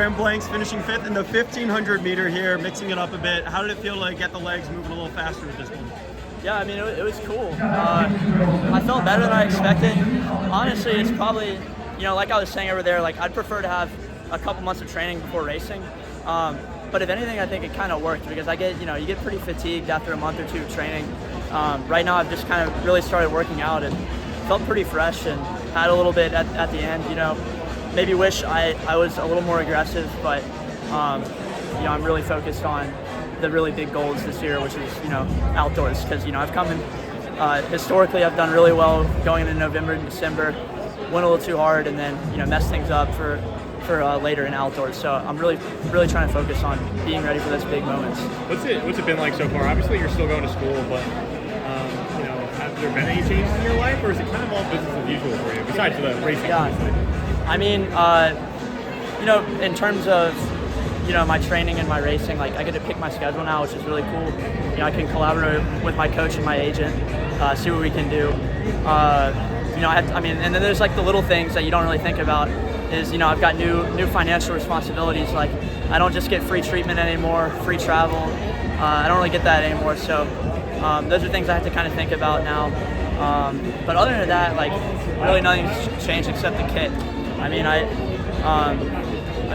And Blanks finishing 5th in the 1500 meter here, mixing it up a bit. How did it feel to get the legs moving a little faster with this one? Yeah, I mean, it was cool. I felt better than I expected. Honestly, it's probably, like I was saying over there, like I'd prefer to have a couple months of training before racing. But if anything, I think it kind of worked because I get, you get pretty fatigued after a month or two of training. Right now, I've just kind of really started working out and felt pretty fresh and had a little bit at the end, maybe wish I was a little more aggressive, but I'm really focused on the really big goals this year, which is outdoors, because I've come in historically I've done really well going into November and December, went a little too hard, and then messed things up for later in outdoors. So I'm really trying to focus on being ready for those big moments. What's it been like so far? Obviously you're still going to school, but have there been any changes in your life, or is it kind of all business as usual for you besides the racing? Yeah, I mean, in terms of my training and my racing, like I get to pick my schedule now, which is really cool. I can collaborate with my coach and my agent, see what we can do. And then there's like the little things that you don't really think about is, I've got new financial responsibilities. Like I don't just get free treatment anymore, free travel. I don't really get that anymore. So those are things I have to kind of think about now. But other than that, like really nothing's changed except the kit.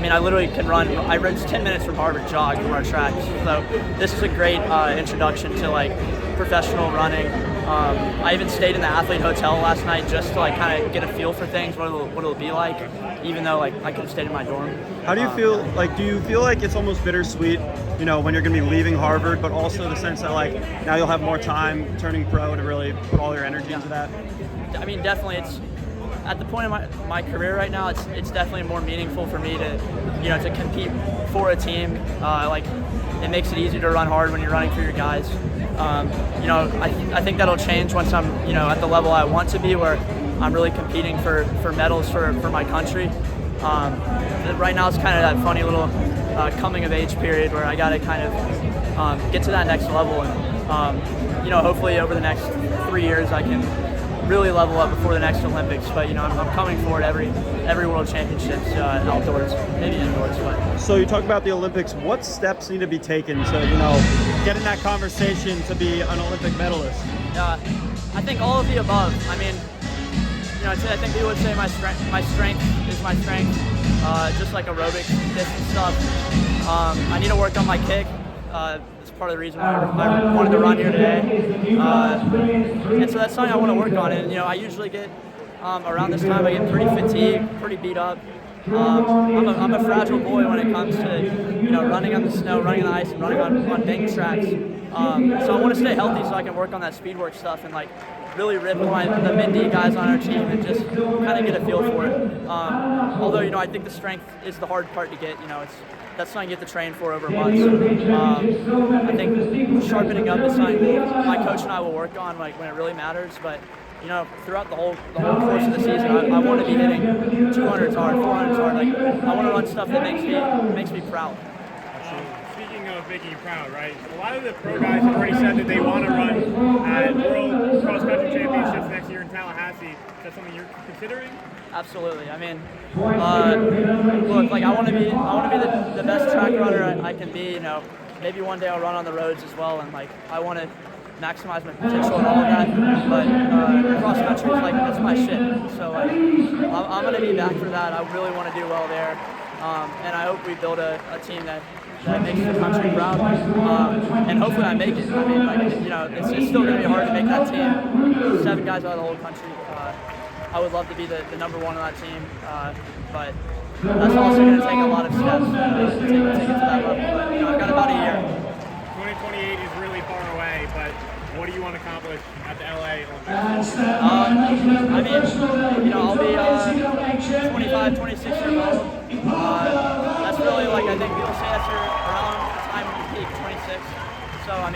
I literally can run. I run 10 minutes from Harvard jog from our tracks. So this is a great introduction to like professional running. I even stayed in the athlete hotel last night just to like kind of get a feel for things, what it'll be like, even though like I could have stayed in my dorm. How do you feel? Like, do you feel like it's almost bittersweet, when you're going to be leaving Harvard, but also the sense that like now you'll have more time turning pro to really put all your energy into that? I mean, definitely, it's at the point of my career right now. It's definitely more meaningful for me to to compete for a team. Like it makes it easier to run hard when you're running for your guys. I think that'll change once I'm at the level I want to be, where I'm really competing for medals for my country. Right now it's kind of that funny little coming of age period where I got to kind of get to that next level, and hopefully over the next 3 years I can really level up before the next Olympics. But I'm coming forward every World Championships outdoors, maybe indoors. But so you talk about the Olympics. What steps need to be taken to get in that conversation to be an Olympic medalist? I think all of the above. I mean, I think people would say my strength is my strength. Just like aerobics, distance stuff. I need to work on my kick. It's part of the reason why I wanted to run here today. And so that's something I want to work on. And I usually get around this time I get pretty fatigued, pretty beat up. I'm a fragile boy when it comes to running on the snow, running on the ice, and running on bank tracks. So I want to stay healthy so I can work on that speed work stuff and like really rip with the mid-D guys on our team and just kind of get a feel for it. Although I think the strength is the hard part to get. That's something you have to train for over months. I think sharpening up is something my coach and I will work on like when it really matters. But throughout the whole course of the season, I want to be hitting 200s hard, 400s hard. Like I want to run stuff that makes me proud. Speaking of making you proud, right? A lot of the pro guys have already said that they want to run at World Cross Country Championships next year in Tallahassee. Is that something you're considering? Absolutely. I mean, look, like I want to be the best track runner I can be. Maybe one day I'll run on the roads as well, and like I want to maximize my potential and all of that. But cross country is like that's my shit. So like I'm gonna be back for that. I really want to do well there, and I hope we build a team that makes the country proud, and hopefully I make it. I mean, like it's still gonna be hard to make that team. 7 guys out of the whole country. I would love to be the number one on that team, but that's also going to take a lot of steps to take it to that level. But I've got about a year. 2028 is really far away, but what do you want to accomplish at the LA Olympics? I mean, I'll be 25, 26 years old. That's really like I think people say that's around the time when you peak, 26. So I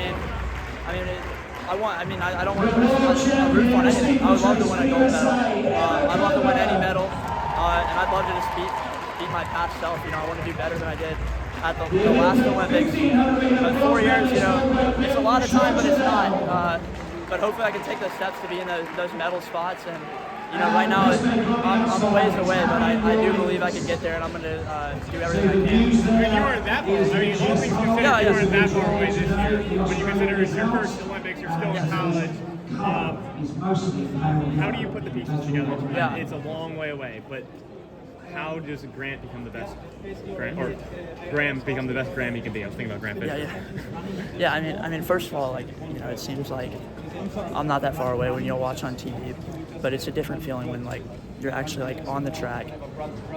don't want to put a roof on anything. I would love to win a gold medal. I'd love to win any medal, and I'd love to just beat my past self. I want to do better than I did at the last Olympics. But 4 years, it's a lot of time, but it's not. But hopefully I can take those steps to be in those medal spots, and right now I'm a ways away, but I do believe I can get there, and I'm going to do everything I can. I mean, you weren't that far. I mean, all things considered, Yeah, you weren't that far away this year. When you consider it's your first Olympics, you're still in college. How do you put the pieces together? Yeah. It's a long way away, but how does Grant become the best Grant, or Graham become the best Graham he can be? I was thinking about Grant Fisher. Yeah. I mean, first of all, like, it seems like I'm not that far away when you'll watch on TV, but it's a different feeling when like you're actually like on the track.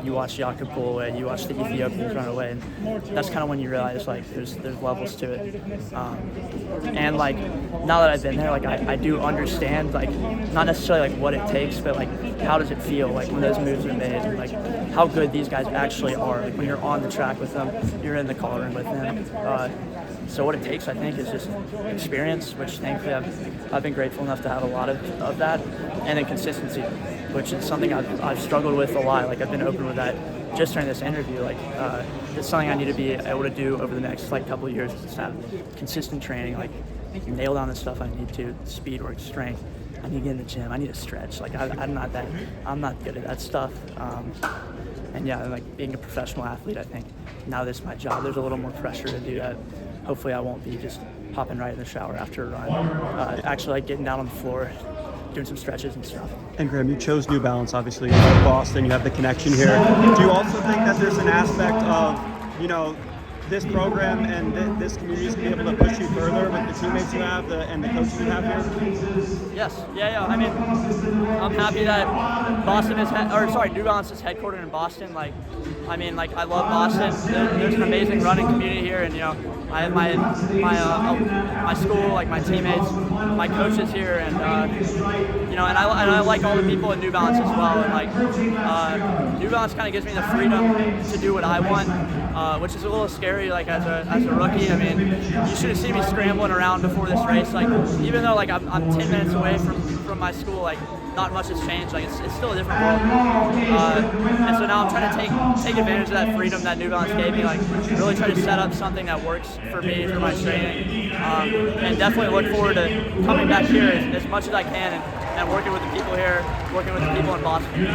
You watch Jakob pull away, you watch the Ethiopians run away, and that's kind of when you realize like there's levels to it. And like now that I've been there, like I do understand like not necessarily like what it takes, but like how does it feel like when those moves are made, and like how good these guys actually are. Like when you're on the track with them, you're in the call room with them. So what it takes, I think, is just experience, which thankfully I've been grateful enough to have a lot of that, and then consistency, which is something I've struggled with a lot. Like I've been open with that just during this interview. Like it's something I need to be able to do over the next like couple of years. Just have consistent training, like nail down the stuff I need to, speed work, strength. I need to get in the gym. I need to stretch. Like I'm not good at that stuff. And yeah, like being a professional athlete, I think now this is my job. There's a little more pressure to do that. Hopefully I won't be just hopping right in the shower after a run. Actually like getting down on the floor, doing some stretches and stuff. And Graham, you chose New Balance, obviously. You love Boston, you have the connection here. Do you also think that there's an aspect of, this program and this community is going to be able to push you further with the teammates you have and the coaches you have here? Yes. Yeah. I mean, I'm happy that New Balance is headquartered in Boston. Like, I mean, like I love Boston. There's an amazing running community here, and I have my school, like my teammates, my coaches here, and and I like all the people at New Balance as well. And like New Balance kind of gives me the freedom to do what I want, which is a little scary. Like as a rookie, I mean, you should have seen me scrambling around before this race. Like even though like I'm 10 minutes away from my school, like not much has changed. Like it's still a different world. And so now I'm trying to take advantage of that freedom that New Balance gave me. Like really try to set up something that works for me, for my training, and definitely look forward to coming back here as much as I can and working with the people here, working with the people in Boston.